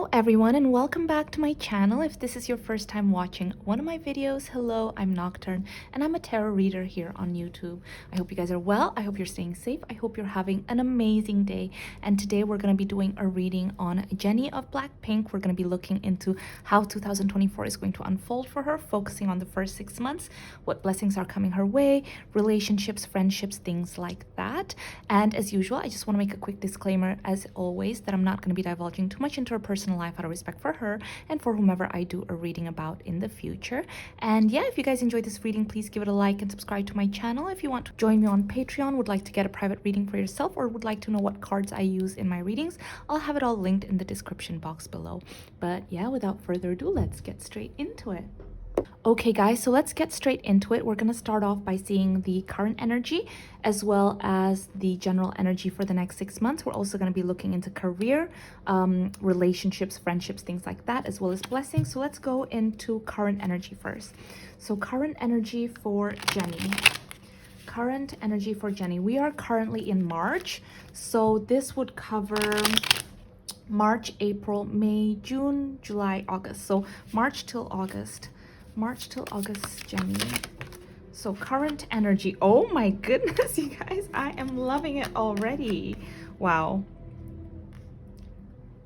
Hello everyone and welcome back to my channel. If this is your first time watching one of my videos, hello, I'm Nocturne and I'm a tarot reader here on YouTube. I hope you guys are well. I hope you're staying safe. I hope you're having an amazing day. And today we're going to be doing a reading on Jennie of Blackpink. We're going to be looking into how 2024 is going to unfold for her, focusing on the first 6 months, what blessings are coming her way, relationships, friendships, things like that. And as usual, I just want to make a quick disclaimer as always that I'm not going to be divulging too much into her personal life out of respect for her and for whomever I do a reading about in the future. And yeah, if you guys enjoyed this reading, please give it a like and subscribe to my channel. If you want to join me on Patreon, would like to get a private reading for yourself, or would like to know what cards I use in my readings, I'll have it all linked in the description box below. But yeah, without further ado, let's get straight into it. Okay guys, so let's get straight into it. We're going to start off by seeing the current energy as well as the general energy for the next 6 months. We're also going to be looking into career, relationships, friendships, things like that, as well as blessings. So let's go into current energy first. So current energy for Jennie. Current energy for Jennie. We are currently in March, so this would cover March, April, May, June, July, August. So March till August, Jennie. So current energy. Oh my goodness, you guys, I am loving it already. Wow.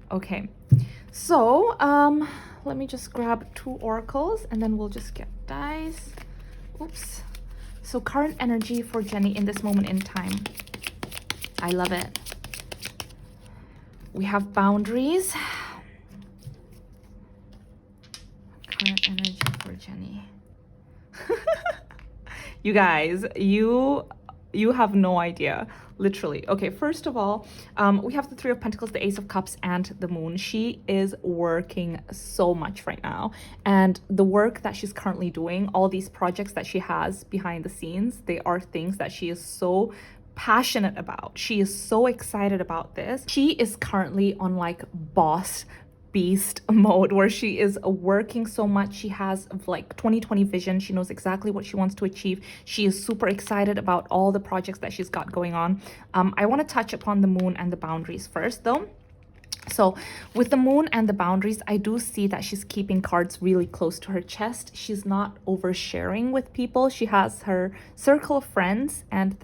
Okay, so let me just grab 2 oracles and then we'll just get dice. Oops. So current energy for Jennie in this moment in time. I love it. We have boundaries. Current energy for Jennie. You guys, you have no idea, literally. Okay, first of all, we have the 3 of Pentacles, the Ace of Cups, and the Moon. She is working so much right now, and the work that she's currently doing, all these projects that she has behind the scenes, they are things that she is so passionate about. She is so excited about this. She is currently on like boss beast mode where she is working so much. She has like 2020 vision. She knows exactly what she wants to achieve. She is super excited about all the projects that she's got going on. I want to touch upon the Moon and the boundaries first though. So with the Moon and the boundaries, I do see that she's keeping cards really close to her chest. She's not oversharing with people. She has her circle of friends, and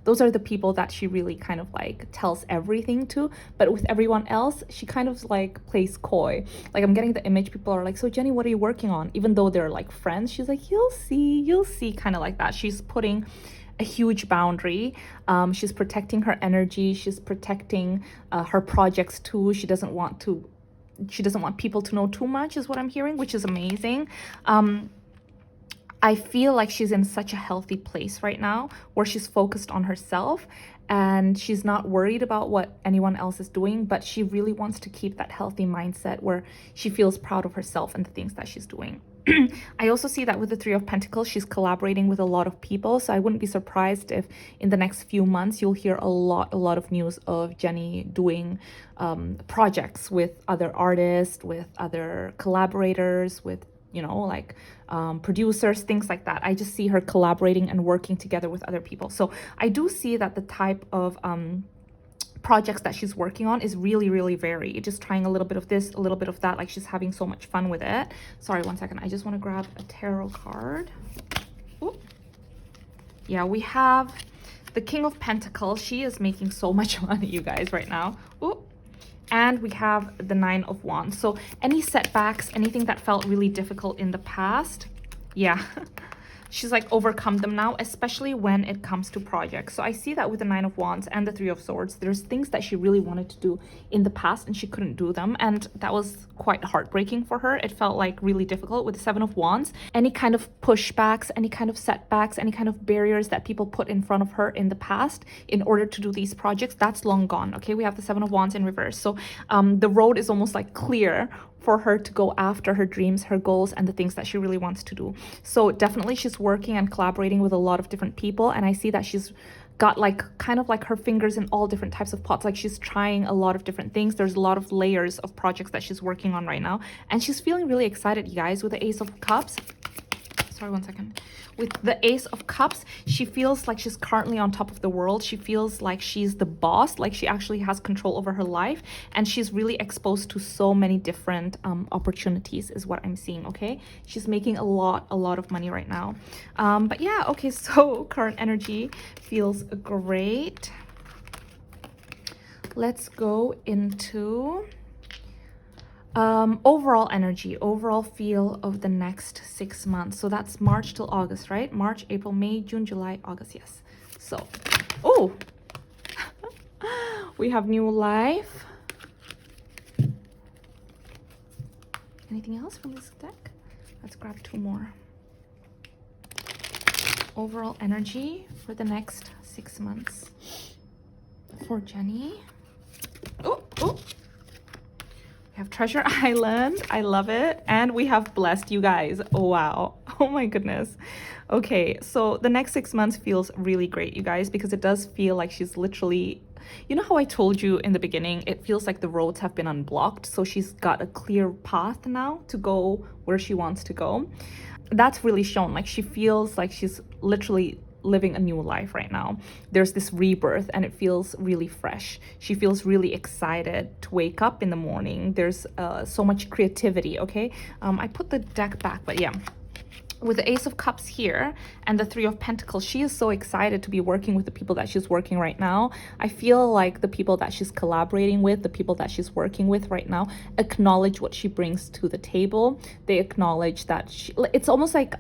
those are the people that she really kind of like tells everything to. But with everyone else, she kind of like plays coy. Like, I'm getting the image, people are like, so Jennie, what are you working on? Even though they're like friends, she's like, you'll see, kind of like that. She's putting a huge boundary. She's protecting her energy. She's protecting her projects too. She doesn't want people to know too much, is what I'm hearing, which is amazing. I feel like she's in such a healthy place right now where she's focused on herself and she's not worried about what anyone else is doing, but she really wants to keep that healthy mindset where she feels proud of herself and the things that she's doing. I also see that with the 3 of Pentacles, she's collaborating with a lot of people. So I wouldn't be surprised if in the next few months, you'll hear a lot of news of Jennie doing projects with other artists, with other collaborators, with, you know, like producers, things like that. I just see her collaborating and working together with other people. So I do see that the type of projects that she's working on is really varied, just trying a little bit of this, a little bit of that. Like, she's having so much fun with it. Sorry, one second, I just want to grab a tarot card. Ooh. Yeah, we have the King of Pentacles. She is making so much money, you guys, right now. Ooh. And we have the 9 of Wands. So any setbacks, anything that felt really difficult in the past, yeah, she's like overcome them now, especially when it comes to projects. So I see that with the 9 of Wands and the 3 of Swords, there's things that she really wanted to do in the past and she couldn't do them. And that was quite heartbreaking for her. It felt like really difficult. With the 7 of Wands, any kind of pushbacks, any kind of setbacks, any kind of barriers that people put in front of her in the past in order to do these projects, that's long gone. Okay, we have the 7 of Wands in reverse. So the road is almost like clear for her to go after her dreams, her goals, and the things that she really wants to do. So definitely she's working and collaborating with a lot of different people, and I see that she's got like kind of like her fingers in all different types of pots. Like, she's trying a lot of different things. There's a lot of layers of projects that she's working on right now, and she's feeling really excited, you guys. With the Ace of Cups, sorry, one second. With the Ace of Cups, she feels like she's currently on top of the world. She feels like she's the boss, like she actually has control over her life, and she's really exposed to so many different opportunities is what I'm seeing, okay? She's making a lot of money right now. But yeah, okay, so current energy feels great. Let's go into overall energy, overall feel of the next 6 months. So that's March till August, right? March, April, May, June, July, August. Yes. So, oh, we have new life. Anything else from this deck? Let's grab 2 more. Overall energy for the next 6 months for Jennie. Oh, we have Treasure Island. I love it. And we have Blessed, you guys. Oh, wow. Oh my goodness. Okay, so the next 6 months feels really great, you guys, because it does feel like she's literally, you know how I told you in the beginning, it feels like the roads have been unblocked. So she's got a clear path now to go where she wants to go. That's really shown. Like, she feels like she's literally living a new life right now. There's this rebirth and it feels really fresh. She feels really excited to wake up in the morning. There's so much creativity, okay? I put the deck back, but yeah. With the Ace of Cups here and the Three of Pentacles, she is so excited to be working with the people that she's working right now. I feel like the people that she's collaborating with, the people that she's working with right now, acknowledge what she brings to the table. They acknowledge that it's almost like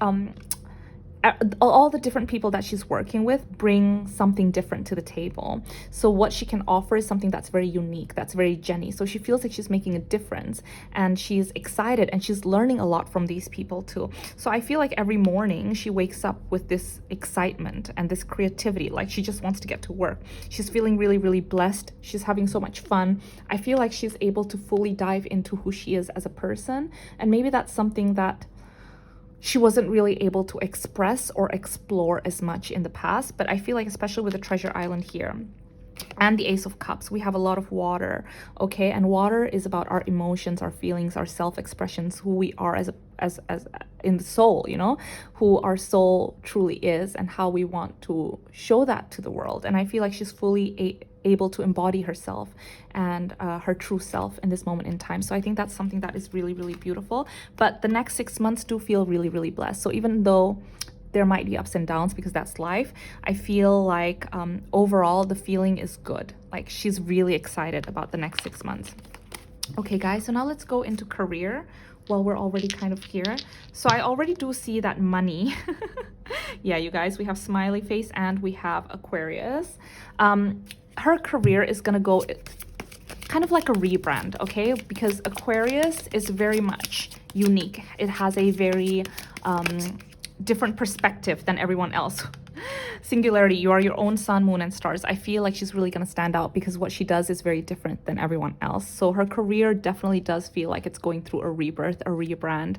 all the different people that she's working with bring something different to the table. So what she can offer is something that's very unique, that's very Jennie. So she feels like she's making a difference and she's excited and she's learning a lot from these people too. So I feel like every morning she wakes up with this excitement and this creativity, like she just wants to get to work. She's feeling really blessed. She's having so much fun. I feel like she's able to fully dive into who she is as a person, and maybe that's something that she wasn't really able to express or explore as much in the past. But I feel like, especially with the Treasure Island here and the Ace of Cups, we have a lot of water, okay? And water is about our emotions, our feelings, our self-expressions, who we are as in the soul, you know, who our soul truly is and how we want to show that to the world. And I feel like she's fully able to embody herself and her true self in this moment in time. So I think that's something that is really beautiful. But the next 6 months do feel really blessed. So even though there might be ups and downs because that's life, I feel like overall the feeling is good. Like, she's really excited about the next 6 months. Okay guys, so now let's go into career while we're already kind of here. So I already do see that money. Yeah, you guys, we have smiley face and we have Aquarius. Her career is gonna go kind of like a rebrand, okay? Because Aquarius is very much unique. It has a very different perspective than everyone else. Singularity, you are your own sun, moon, and stars. I feel like she's really going to stand out because what she does is very different than everyone else. So her career definitely does feel like it's going through a rebirth, a rebrand.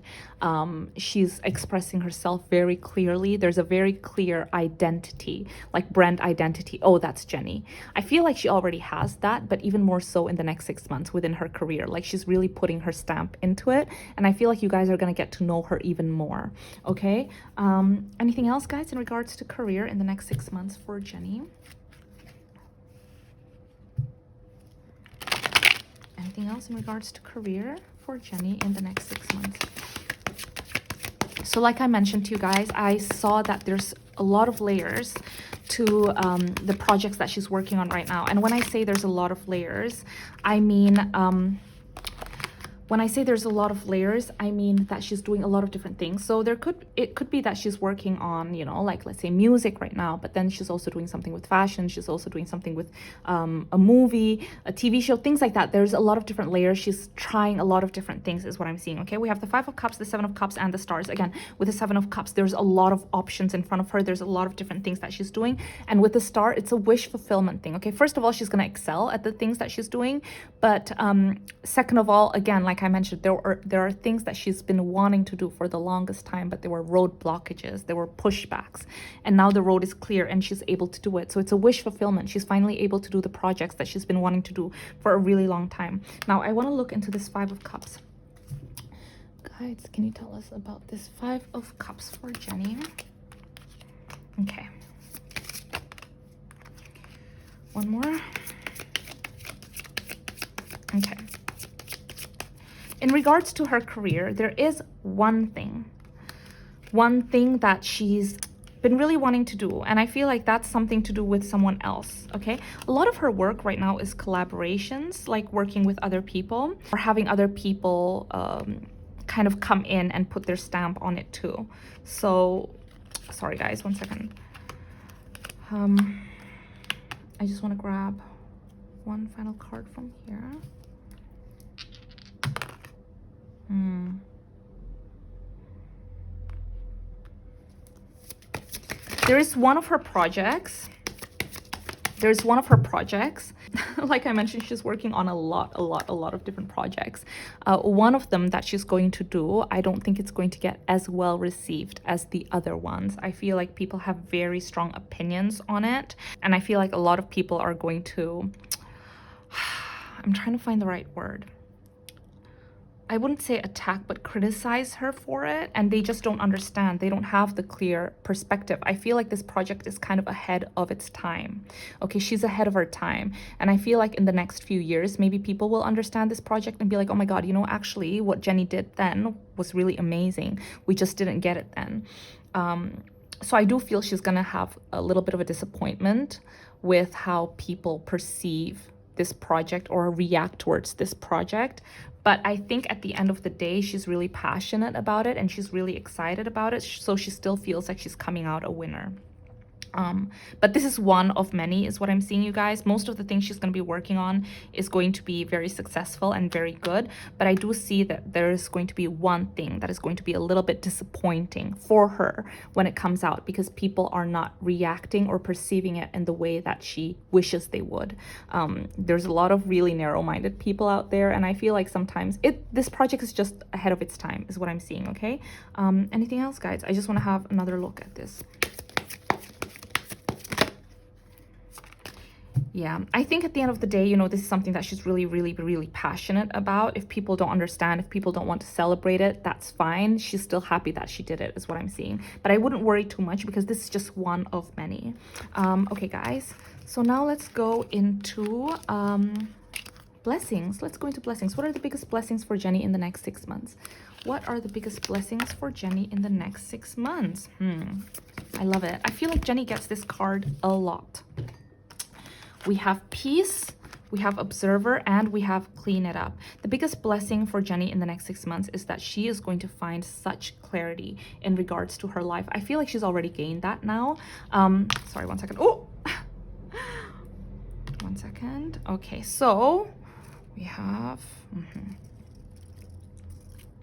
She's expressing herself very clearly. There's a very clear identity, like brand identity. Oh, that's Jennie. I feel like she already has that, but even more so in the next 6 months within her career. Like, she's really putting her stamp into it. And I feel like you guys are going to get to know her even more. Okay. Anything else, guys, in regards to career in the next 6 months for Jennie? Anything else in regards to career for Jennie in the next 6 months? So like I mentioned to you guys, I saw that there's a lot of layers to the projects that she's working on right now. And when I say there's a lot of layers, I mean when I say there's a lot of layers, I mean that she's doing a lot of different things. So it could be that she's working on, you know, like, let's say music right now, but then she's also doing something with fashion. She's also doing something with a movie, a TV show, things like that. There's a lot of different layers. She's trying a lot of different things is what I'm seeing. Okay, we have the 5 of Cups, the 7 of Cups, and the stars. Again, with the 7 of Cups, there's a lot of options in front of her. There's a lot of different things that she's doing. And with the star, it's a wish fulfillment thing. Okay, first of all, she's going to excel at the things that she's doing. But second of all, again, like I mentioned, there are things that she's been wanting to do for the longest time, but there were road blockages, there were pushbacks, and now the road is clear and she's able to do it. So it's a wish fulfillment. She's finally able to do the projects that she's been wanting to do for a really long time. Now I want to look into this 5 of Cups. Guys, can you tell us about this Five of Cups for Jennie? Okay. One more. Okay. In regards to her career, there is one thing that she's been really wanting to do, and I feel like that's something to do with someone else. Okay, a lot of her work right now is collaborations, like working with other people or having other people kind of come in and put their stamp on it too. So sorry guys, one second. I just want to grab one final card from here. There is one of her projects. Like I mentioned, she's working on a lot of different projects. One of them that she's going to do, I don't think it's going to get as well received as the other ones. I feel like people have very strong opinions on it, and I feel like a lot of people are going to, I'm trying to find the right word. I wouldn't say attack, but criticize her for it, and they just don't understand. They don't have the clear perspective. I feel like this project is kind of ahead of its time. Okay, she's ahead of her time, and I feel like in the next few years, maybe people will understand this project and be like, oh my God, you know, actually what Jennie did then was really amazing. We just didn't get it then. So I do feel she's gonna have a little bit of a disappointment with how people perceive this project or react towards this project. But I think at the end of the day, she's really passionate about it and she's really excited about it. So she still feels like she's coming out a winner. But this is one of many is what I'm seeing, you guys. Most of the things she's going to be working on is going to be very successful and very good. But I do see that there is going to be one thing that is going to be a little bit disappointing for her when it comes out, because people are not reacting or perceiving it in the way that she wishes they would. There's a lot of really narrow-minded people out there, and I feel like sometimes this project is just ahead of its time is what I'm seeing, okay? Anything else, guys? I just want to have another look at this. Yeah, I think at the end of the day, you know, this is something that she's really passionate about. If people don't understand, if people don't want to celebrate it, that's fine. She's still happy that she did it, is what I'm seeing. But I wouldn't worry too much because this is just one of many. Okay, guys. So now let's go into blessings. Let's go into blessings. What are the biggest blessings for Jennie in the next 6 months? What are the biggest blessings for Jennie in the next 6 months? I love it. I feel like Jennie gets this card a lot. We have peace, we have observer, and we have clean it up. The biggest blessing for Jennie in the next 6 months is that she is going to find such clarity in regards to her life. I feel like she's already gained that now. Sorry, 1 second. Oh, 1 second. Okay, so we have,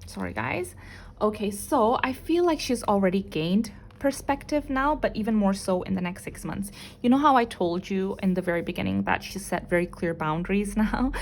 sorry guys. Okay, so I feel like she's already gained perspective now, but even more so in the next 6 months. You know how I told you in the very beginning that she set very clear boundaries now?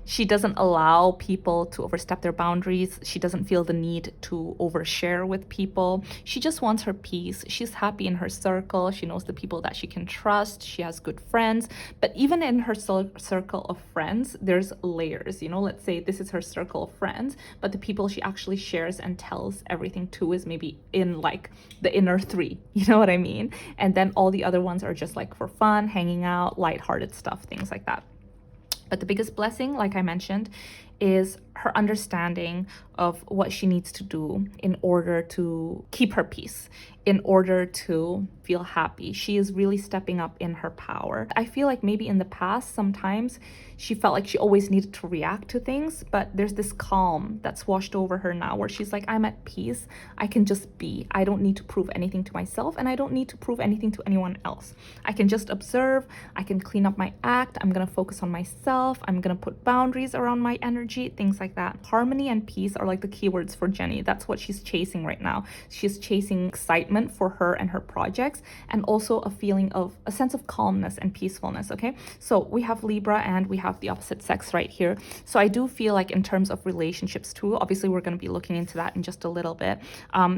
She doesn't allow people to overstep their boundaries. She doesn't feel the need to overshare with people. She just wants her peace. She's happy in her circle. She knows the people that she can trust. She has good friends. But even in her circle of friends, there's layers. You know, let's say this is her circle of friends, but the people she actually shares and tells everything to is maybe in like the inner 3. You know what I mean? And then all the other ones are just like for fun, hanging out, lighthearted stuff, things like that. But the biggest blessing, like I mentioned, is her understanding of what she needs to do in order to keep her peace, in order to feel happy. She is really stepping up in her power. I feel like maybe in the past, sometimes she felt like she always needed to react to things, but there's this calm that's washed over her now where she's like, I'm at peace. I can just be. I don't need to prove anything to myself, and I don't need to prove anything to anyone else. I can just observe. I can clean up my act. I'm going to focus on myself. I'm going to put boundaries around my energy, things like that. Harmony and peace are like the keywords for Jennie. That's what she's chasing right now. She's chasing excitement for her and her projects, and also a feeling of a sense of calmness and peacefulness. Okay, so we have Libra and we have the opposite sex right here. So I do feel like in terms of relationships too, obviously we're going to be looking into that in just a little bit.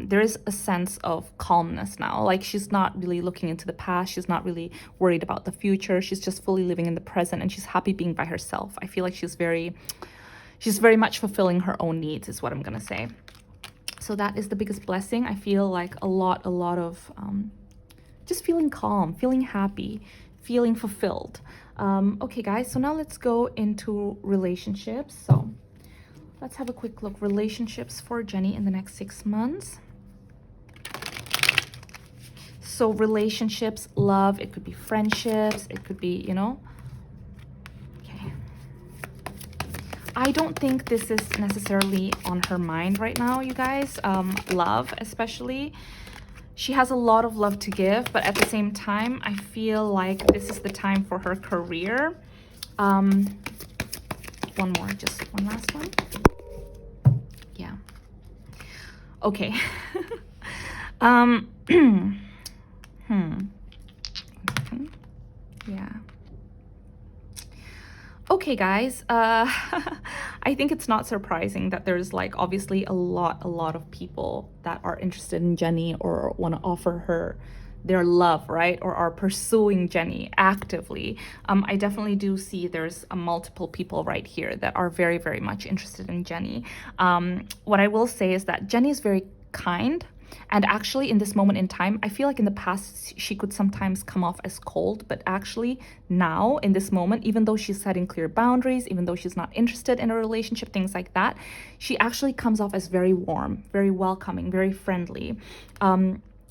There is a sense of calmness now. Like she's not really looking into the past. She's not really worried about the future. She's just fully living in the present, and she's happy being by herself. I feel like she's she's very much fulfilling her own needs, is what I'm gonna say. So that is the biggest blessing. I feel like a lot of just feeling calm, feeling happy, feeling fulfilled. Okay, guys, so now let's go into relationships. So let's have a quick look. Relationships for Jennie in the next 6 months. So relationships, love, it could be friendships, it could be, you know. Okay. I don't think this is necessarily on her mind right now, you guys. Love, especially. She has a lot of love to give, but at the same time, I feel like this is the time for her career. One more, just one last one. Yeah. Okay. Yeah. Okay, guys, I think it's not surprising that there's like obviously a lot of people that are interested in Jennie or want to offer her their love, right? Or are pursuing Jennie actively. I definitely do see there's multiple people right here that are very, very much interested in Jennie. What I will say is that Jennie is very kind. And actually, in this moment in time, I feel like in the past, she could sometimes come off as cold. But actually, now, in this moment, even though she's setting clear boundaries, even though she's not interested in a relationship, things like that, she actually comes off as very warm, very welcoming, very friendly.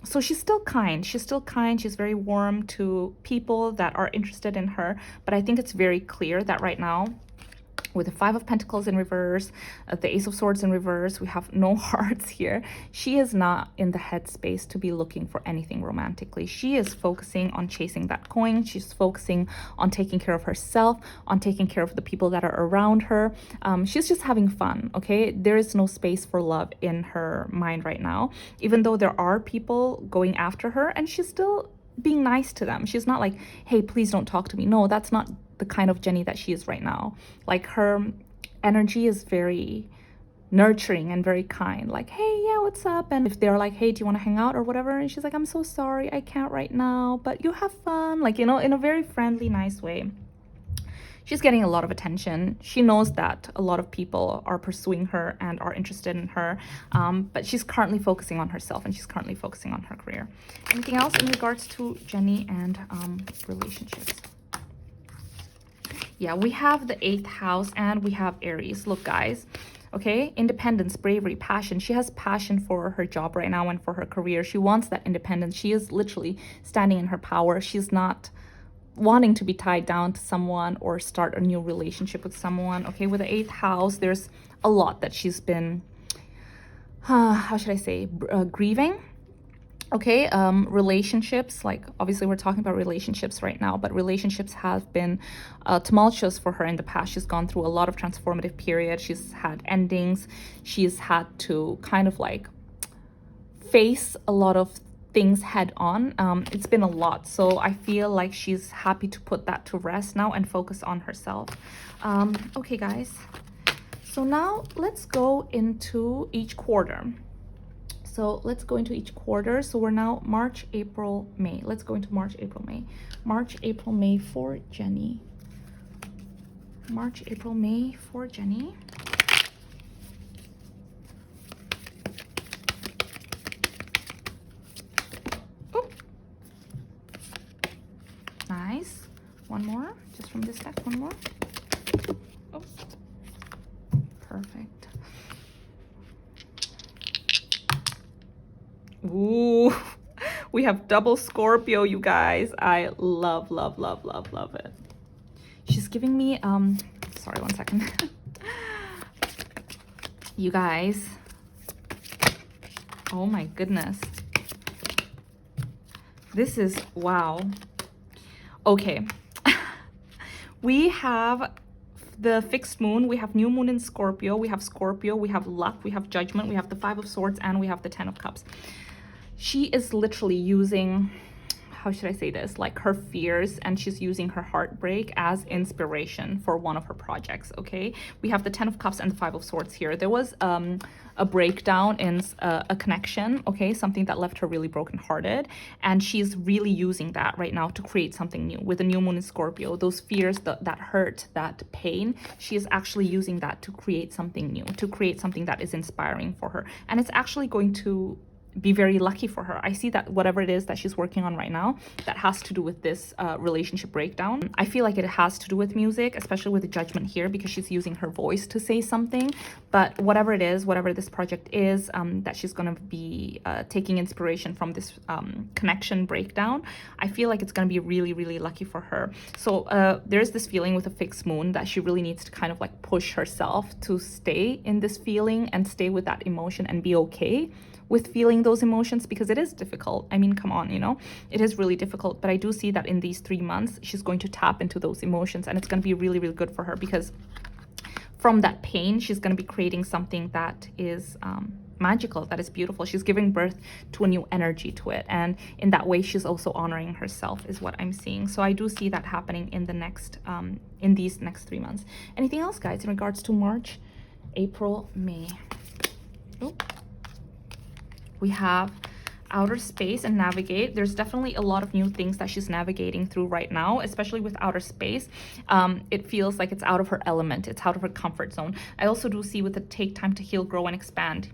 So she's still kind. She's still kind. She's very warm to people that are interested in her. But I think it's very clear that right now, with the 5 of Pentacles in reverse, the Ace of Swords in reverse, we have no hearts here. She is not in the headspace to be looking for anything romantically. She is focusing on chasing that coin. She's focusing on taking care of herself, on taking care of the people that are around her. She's just having fun, okay? There is no space for love in her mind right now, even though there are people going after her, and she's still being nice to them. She's not like, hey, please don't talk to me. No, that's not the kind of Jennie that she is right now. Like, her energy is very nurturing and very kind. Like, hey, yeah, what's up? And if they're like, hey, do you want to hang out or whatever? And she's like, I'm so sorry, I can't right now, but you have fun. Like, you know, in a very friendly, nice way. She's getting a lot of attention. She knows that a lot of people are pursuing her and are interested in her, but she's currently focusing on herself, and she's currently focusing on her career. Anything else in regards to Jennie and relationships? Yeah, we have the 8th house and we have Aries. Look, guys, okay, independence, bravery, passion. She has passion for her job right now and for her career. She wants that independence. She is literally standing in her power. She's not wanting to be tied down to someone or start a new relationship with someone. Okay, with the 8th house, there's a lot that she's been, how should I say, grieving. Okay, relationships, like obviously we're talking about relationships right now, but relationships have been tumultuous for her in the past. She's gone through a lot of transformative periods. She's had endings. She's had to kind of like face a lot of things head on. It's been a lot, so I feel like she's happy to put that to rest now and focus on herself. Okay, guys, so now let's go into each quarter. So let's go into each quarter. So we're now March, April, May. Let's go into March, April, May. March, April, May for Jennie. March, April, May for Jennie. Oh, nice. One more, just from this deck, one more. Oh, perfect. Ooh, we have double Scorpio, you guys. I love it. She's giving me, sorry, 1 second. You guys, oh my goodness. This is, wow. Okay. We have the fixed moon, we have new moon in Scorpio, we have luck, we have judgment, we have the 5 of Swords, and we have the 10 of Cups. She is literally using, how should I say this, like her fears, and she's using her heartbreak as inspiration for one of her projects. Okay, we have the 10 of Cups and the 5 of Swords here. There was a breakdown in a connection, okay, something that left her really brokenhearted, and she's really using that right now to create something new. With the new moon in Scorpio, those fears, that hurt, that pain, she is actually using that to create something new, to create something that is inspiring for her, and it's actually going to be very lucky for her. I see that whatever it is that she's working on right now that has to do with this relationship breakdown, I feel like it has to do with music, especially with the Judgment here, because she's using her voice to say something. But whatever it is, whatever this project is, that she's going to be taking inspiration from this connection breakdown, I feel like it's going to be really, really lucky for her. So there's this feeling with a fixed moon that she really needs to kind of like push herself to stay in this feeling and stay with that emotion and be okay with feeling those emotions, because it is difficult. I mean, come on, you know, it is really difficult. But I do see that in these 3 months, she's going to tap into those emotions, and it's going to be really, really good for her, because from that pain, she's going to be creating something that is magical, that is beautiful. She's giving birth to a new energy to it. And in that way, she's also honoring herself, is what I'm seeing. So I do see that happening in the next, in these next 3 months. Anything else, guys, in regards to March, April, May? Oh. We have outer space and navigate. There's definitely a lot of new things that she's navigating through right now, especially with outer space. It feels like it's out of her element. It's out of her comfort zone. I also do see with the take time to heal, grow, and expand.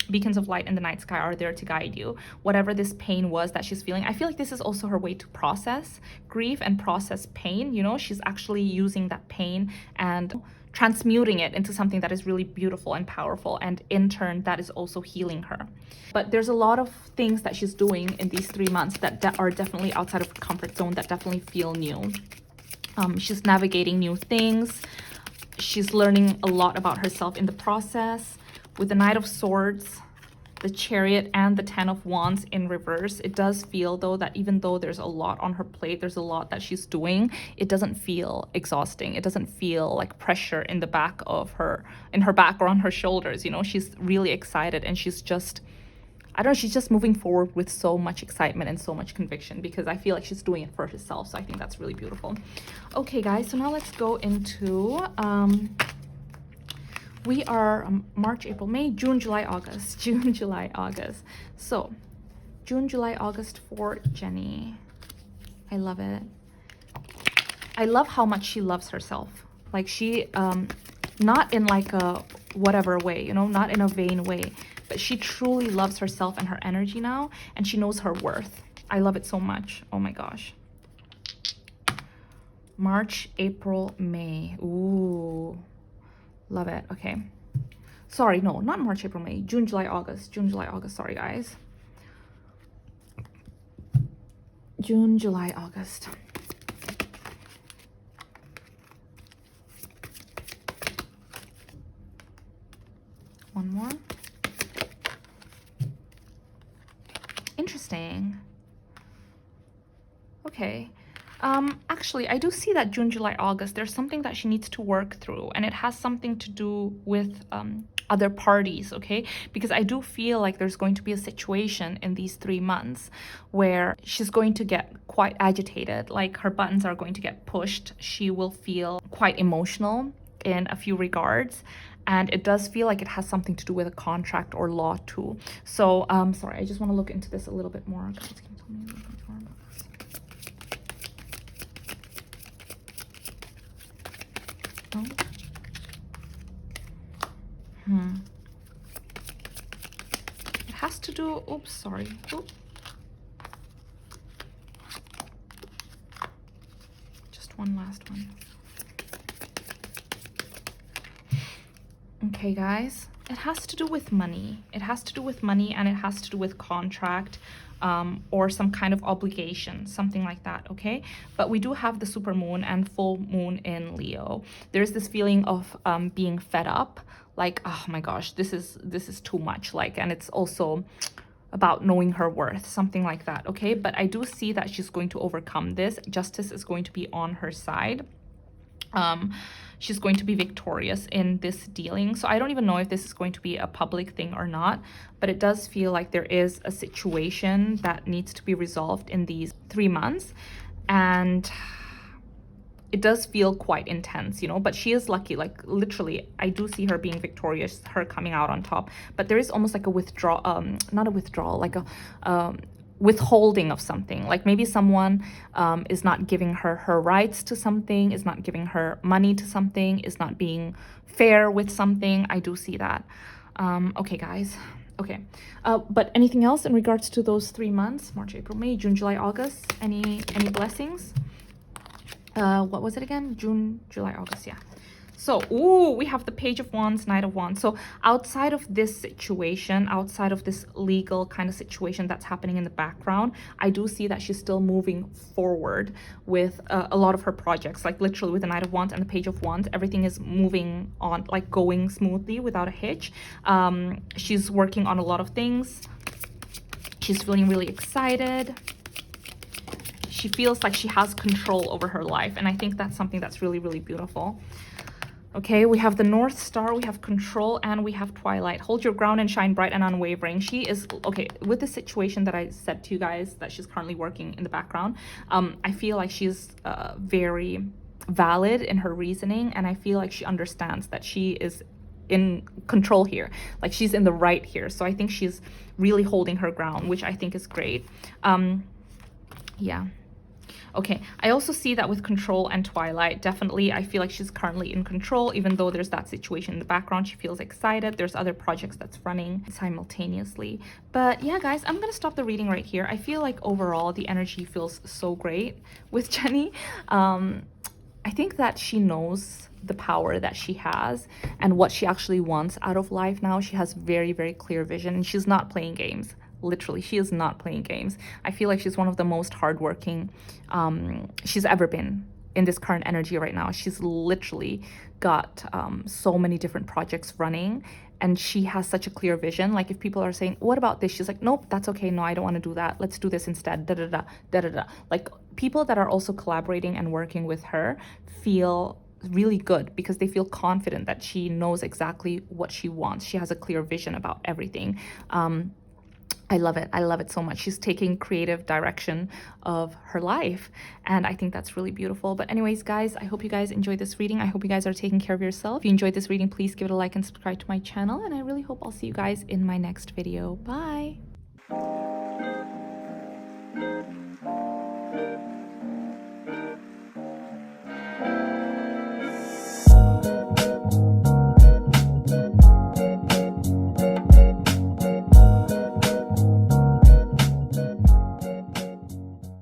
Beacons of light in the night sky are there to guide you. Whatever this pain was that she's feeling, I feel like this is also her way to process grief and process pain. You know, she's actually using that pain and transmuting it into something that is really beautiful and powerful, and in turn that is also healing her. But there's a lot of things that she's doing in these 3 months that are definitely outside of her comfort zone, that definitely feel new. She's navigating new things. She's learning a lot about herself in the process. With the Knight of Swords, the Chariot, and the 10 of Wands in reverse, it does feel though that even though there's a lot on her plate, there's a lot that she's doing, it doesn't feel exhausting. It doesn't feel like pressure in the back of her, in her back or on her shoulders. You know, she's really excited, and she's just, I don't know, she's just moving forward with so much excitement and so much conviction, because I feel like she's doing it for herself. So I think that's really beautiful. Okay, guys, so now let's go into we are March, April, May, June, July, August. June, July, August. So June, July, August for Jennie. I love it. I love how much she loves herself. Like she, not in like a whatever way, you know, not in a vain way, but she truly loves herself and her energy now, and she knows her worth. I love it so much. Oh my gosh. March, April, May. Ooh. Love it. Okay. Sorry, no, not March, April, May. June, July, August. June, July, August. Sorry, guys. June, July, August. One more. Interesting. Okay. Actually, I do see that June, July, August, there's something that she needs to work through, and it has something to do with other parties, okay? Because I do feel like there's going to be a situation in these 3 months where she's going to get quite agitated, like her buttons are going to get pushed. She will feel quite emotional in a few regards, and it does feel like it has something to do with a contract or law too. So, sorry, I just want to look into this a little bit more. Guys, can you tell me a little bit more about this? It has to do, oops, sorry. Oops. Just one last one. Okay, guys, it has to do with money. It has to do with money, and it has to do with contract, or some kind of obligation, something like that, okay? But we do have the super moon and full moon in Leo. There's this feeling of being fed up, like, oh my gosh, this is too much, like, and it's also about knowing her worth, something like that, okay? But I do see that she's going to overcome this. Justice is going to be on her side. Um, she's going to be victorious in this dealing. So I don't even know if this is going to be a public thing or not, but it does feel like there is a situation that needs to be resolved in these 3 months. And it does feel quite intense, you know, but she is lucky. Like literally, I do see her being victorious, her coming out on top. But there is almost like a withdrawal, not a withdrawal, like a withholding of something. Like maybe someone is not giving her her rights to something, is not giving her money to something, is not being fair with something. I do see that. Okay, guys. Okay, but anything else in regards to those 3 months? March, April, May, June, July, August. Any blessings? What was it again? June, July, August, yeah. So, ooh, we have the Page of Wands, Knight of Wands. So outside of this situation, outside of this legal kind of situation that's happening in the background, I do see that she's still moving forward with a lot of her projects. Like literally with the Knight of Wands and the Page of Wands, everything is moving on, like going smoothly without a hitch. She's working on a lot of things. She's feeling really excited. She feels like she has control over her life, and I think that's something that's really, really beautiful. Okay, we have the North Star, we have control, and we have Twilight. Hold your ground and shine bright and unwavering. She is, okay, with the situation that I said to you guys that she's currently working in the background, I feel like she's very valid in her reasoning, and I feel like she understands that she is in control here, like she's in the right here. So I think she's really holding her ground, which I think is great. Yeah. Okay, I also see that with Control and Twilight, definitely I feel like she's currently in control, even though there's that situation in the background. She feels excited. There's other projects that's running simultaneously. But yeah, guys, I'm gonna stop the reading right here. I feel like overall the energy feels so great with Jennie. I think that she knows the power that she has and what she actually wants out of life now. She has very, very clear vision, and she's not playing games. Literally, she is not playing games. I feel like she's one of the most hardworking she's ever been in this current energy right now. She's literally got so many different projects running, and she has such a clear vision. Like if people are saying, what about this? She's like, nope, that's okay. No, I don't want to do that. Let's do this instead. Da da da da da da. Like people that are also collaborating and working with her feel really good because they feel confident that she knows exactly what she wants. She has a clear vision about everything. I love it. I love it so much. She's taking creative direction of her life, and I think that's really beautiful. But anyways, guys, I hope you guys enjoyed this reading. I hope you guys are taking care of yourself. If you enjoyed this reading, please give it a like and subscribe to my channel, and I really hope I'll see you guys in my next video. Bye.